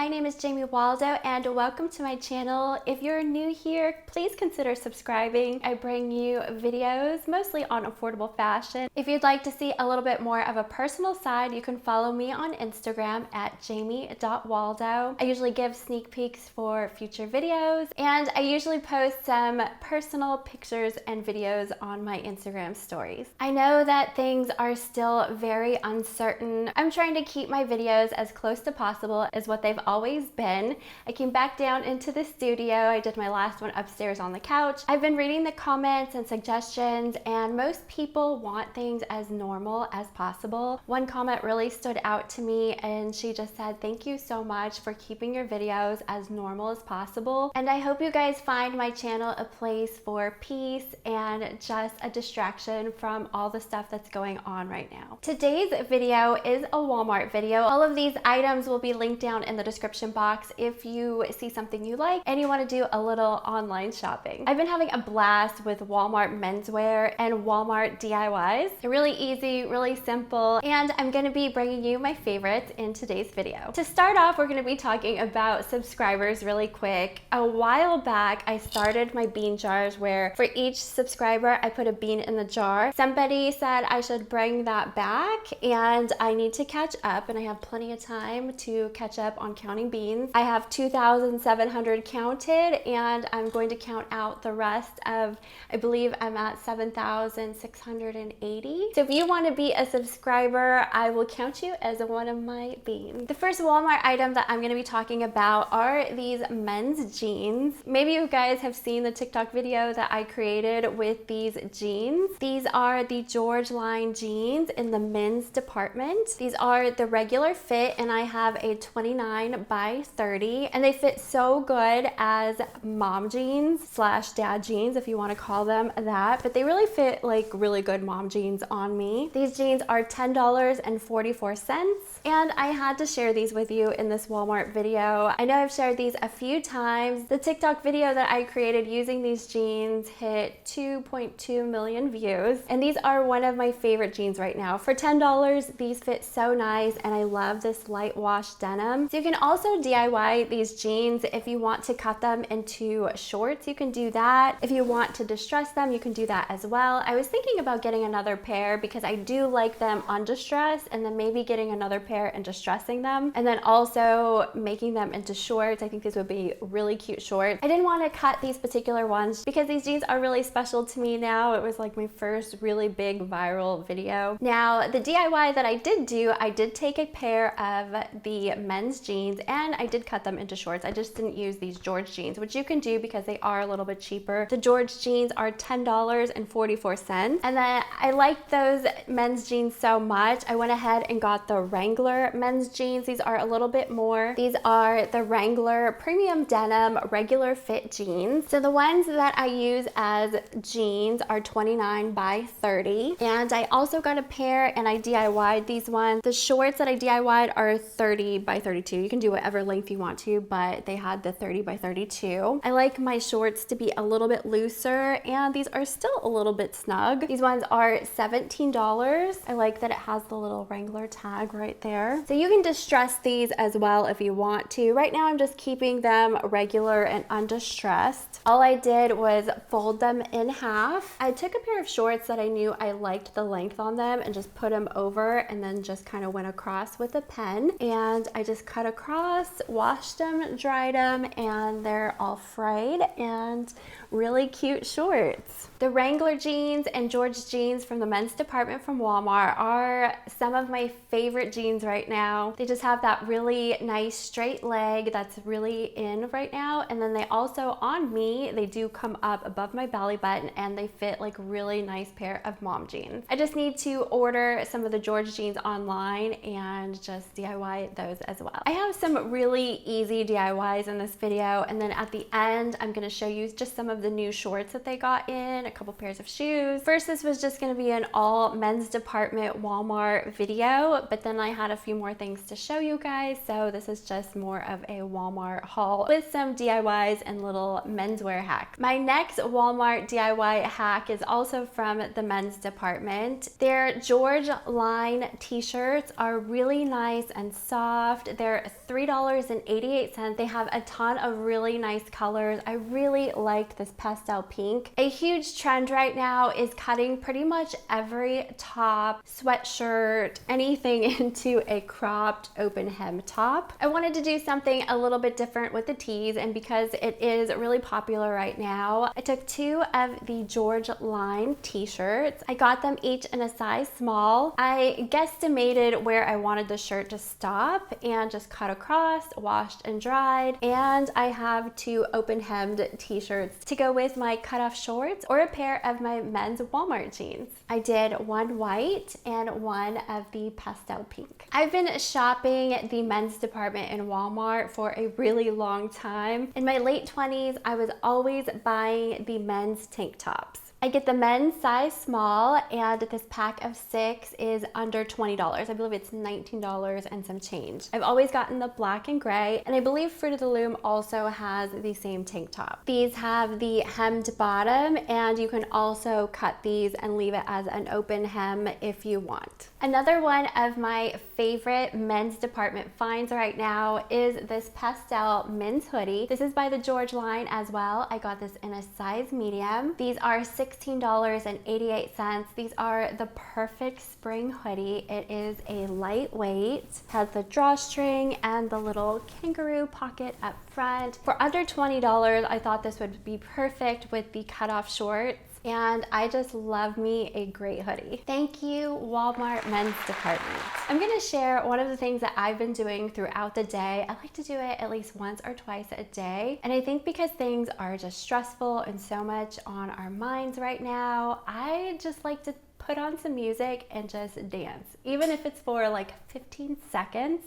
my name is Jamie Waldow and welcome to my channel. If you're new here, please consider subscribing. I bring you videos mostly on affordable fashion. If you'd like to see a little bit more of a personal side, you can follow me on Instagram at jamie.waldow. I usually give sneak peeks for future videos, and I usually post some personal pictures and videos on my Instagram stories. I know that things are still very uncertain. I'm trying to keep my videos as close to possible as what they've always been. I came back down into the studio. I did my last one upstairs on the couch. I've been reading the comments and suggestions, and most people want things as normal as possible. One comment really stood out to me, and she just said, "Thank you so much for keeping your videos as normal as possible." And I hope you guys find my channel a place for peace and just a distraction from all the stuff that's going on right now. Today's video is a Walmart video. All of these items will be linked down in the description box if you see something you like and you want to do a little online shopping. I've been having a blast with Walmart menswear and Walmart DIYs. They're really easy, really simple, and I'm going to be bringing you my favorites in today's video. To start off, we're going to be talking about subscribers really quick. A while back, I started my bean jars where for each subscriber, I put a bean in the jar. Somebody said I should bring that back, and I need to catch up, and I have plenty of time to catch up on counting beans. I have 2,700 counted, and I'm going to count out the rest of, I believe I'm at 7,680. So if you want to be a subscriber, I will count you as one of my beans. The first Walmart item that I'm going to be talking about are these men's jeans. Maybe you guys have seen the TikTok video that I created with these jeans. These are the George line jeans in the men's department. These are the regular fit, and I have a 29 by 30, and they fit so good as mom jeans slash dad jeans, if you want to call them that, but they really fit like really good mom jeans on me. These jeans are $10.44, and I had to share these with you in this Walmart video. I know I've shared these a few times. The TikTok video that I created using these jeans hit 2.2 million views, and these are one of my favorite jeans right now. For $10, these fit so nice, and I love this light wash denim. So you can also DIY these jeans. If you want to cut them into shorts, you can do that. If you want to distress them, you can do that as well. I was thinking about getting another pair because I do like them undistressed, and then maybe getting another pair and distressing them, and then also making them into shorts. I think these would be really cute shorts. I didn't want to cut these particular ones because these jeans are really special to me now. It was like my first really big viral video. Now, the DIY that I did do, I did take a pair of the men's jeans and I did cut them into shorts. I just didn't use these George jeans, which you can do because they are a little bit cheaper. The George jeans are $10.44. And then I liked those men's jeans so much, I went ahead and got the Wrangler men's jeans. These are a little bit more. These are the Wrangler premium denim regular fit jeans. So the ones that I use as jeans are 29 by 30. And I also got a pair and I DIY'd these ones. The shorts that I DIY'd are 30 by 32. You can do whatever length you want to, but they had the 30 by 32. I like my shorts to be a little bit looser, and these are still a little bit snug. These ones are $17. I like that it has the little Wrangler tag right there. So you can distress these as well if you want to. Right now I'm just keeping them regular and undistressed. All I did was fold them in half. I took a pair of shorts that I knew I liked the length on them and just put them over, and then just kind of went across with a pen, and I just cut across, washed them, dried them, and they're all frayed and really cute shorts. The Wrangler jeans and George jeans from the men's department from Walmart are some of my favorite jeans right now. They just have that really nice straight leg that's really in right now, and then they also, on me, they do come up above my belly button and they fit like really nice pair of mom jeans. I just need to order some of the George jeans online and just DIY those as well. I have some really easy DIYs in this video, and then at the end I'm going to show you just some of the new shorts that they got in, a couple pairs of shoes. First, this was just going to be an all men's department Walmart video, but then I had a few more things to show you guys, so this is just more of a Walmart haul with some DIYs and little menswear hacks. My next Walmart DIY hack is also from the men's department. Their George line t-shirts are really nice and soft. They're $3.88. They have a ton of really nice colors. I really liked this pastel pink. A huge trend right now is cutting pretty much every top, sweatshirt, anything into a cropped open hem top. I wanted to do something a little bit different with the tees, and because it is really popular right now, I took 2 of the George line t-shirts. I got them each in a size small. I guesstimated where I wanted the shirt to stop and just cut across, washed and dried. And I have 2 open hemmed t-shirts to go with my cutoff shorts or a pair of my men's Walmart jeans. I did 1 white and 1 of the pastel pink. I've been shopping the men's department in Walmart for a really long time. In my late 20s, I was always buying the men's tank tops. I get the men's size small, and this pack of 6 is under $20. I believe it's $19 and some change. I've always gotten the black and gray, and I believe Fruit of the Loom also has the same tank top. These have the hemmed bottom, and you can also cut these and leave it as an open hem if you want. Another one of my favorite men's department finds right now is this pastel men's hoodie. This is by the George line as well. I got this in a size medium. These are $16.88. These are the perfect spring hoodie. It is a lightweight, has the drawstring and the little kangaroo pocket up front. For under $20, I thought this would be perfect with the cutoff shorts. And I just love me a great hoodie. Thank you, Walmart men's department. I'm gonna share one of the things that I've been doing throughout the day. I like to do it at least once or twice a day. And I think because things are just stressful and so much on our minds right now, I just like to put on some music and just dance. Even if it's for like 15 seconds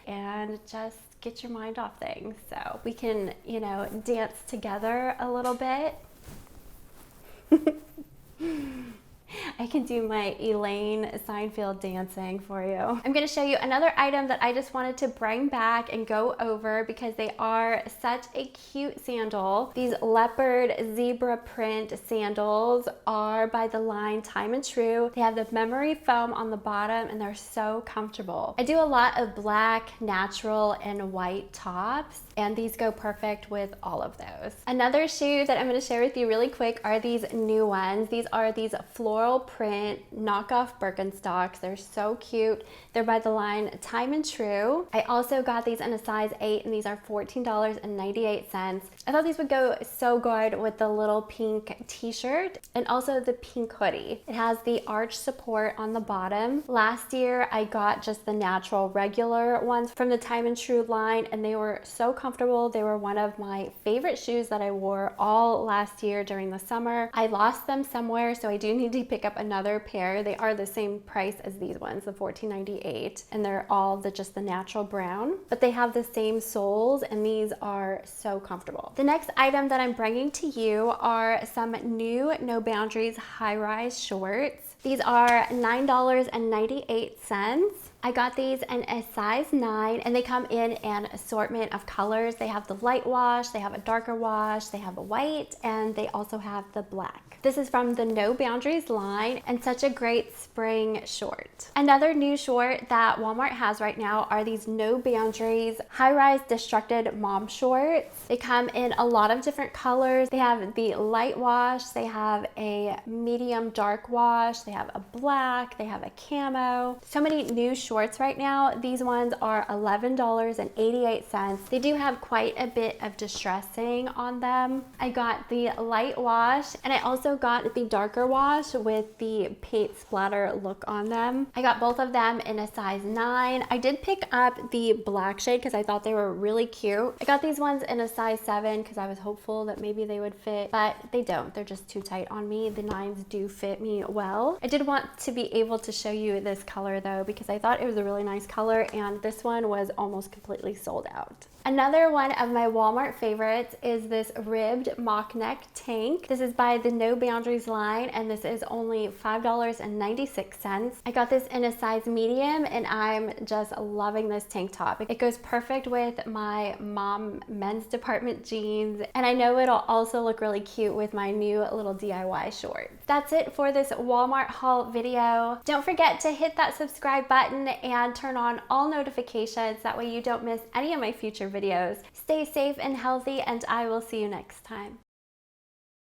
and just get your mind off things. So we can, you know, dance together a little bit. I can do my Elaine Seinfeld dancing for you. I'm going to show you another item that I just wanted to bring back and go over because they are such a cute sandal. These leopard zebra print sandals are by the line Time and True. They have the memory foam on the bottom and they're so comfortable. I do a lot of black, natural, and white tops, and these go perfect with all of those. Another shoe that I'm going to share with you really quick are these new ones. These are these floral print knockoff Birkenstocks. They're so cute. They're by the line Time and True. I also got these in a size 8, and these are $14.98. I thought these would go so good with the little pink t-shirt and also the pink hoodie. It has the arch support on the bottom. Last year I got just the natural regular ones from the Time and True line, and they were so comfortable. They were one of my favorite shoes that I wore all last year during the summer. I lost them somewhere, so I do need to pick up another pair. They are the same price as these ones, the $14.98, and they're all just the natural brown, but they have the same soles, and these are so comfortable. The next item that I'm bringing to you are some new No Boundaries high-rise shorts. These are $9.98. I got these in a size 9, and they come in an assortment of colors. They have the light wash, they have a darker wash, they have a white, and they also have the black. This is from the No Boundaries line, and such a great spring short. Another new short that Walmart has right now are these No Boundaries high-rise Destructed mom shorts. They come in a lot of different colors. They have the light wash, they have a medium dark wash, they have a black, they have a camo. So many new shorts right now. These ones are $11.88. They do have quite a bit of distressing on them. I got the light wash, and I also got the darker wash with the paint splatter look on them. I got both of them in a size 9. I did pick up the black shade because I thought they were really cute. I got these ones in a size 7 because I was hopeful that maybe they would fit, but they don't. They're just too tight on me. The 9s do fit me well. I did want to be able to show you this color though, because I thought it was a really nice color, and this one was almost completely sold out. Another one of my Walmart favorites is this ribbed mock neck tank. This is by the No Boundaries line, and this is only $5.96. I got this in a size medium, and I'm just loving this tank top. It goes perfect with my mom men's department jeans, and I know it'll also look really cute with my new little DIY shorts. That's it for this Walmart haul video. Don't forget to hit that subscribe button and turn on all notifications. That way you don't miss any of my future videos. Stay safe and healthy, and I will see you next time.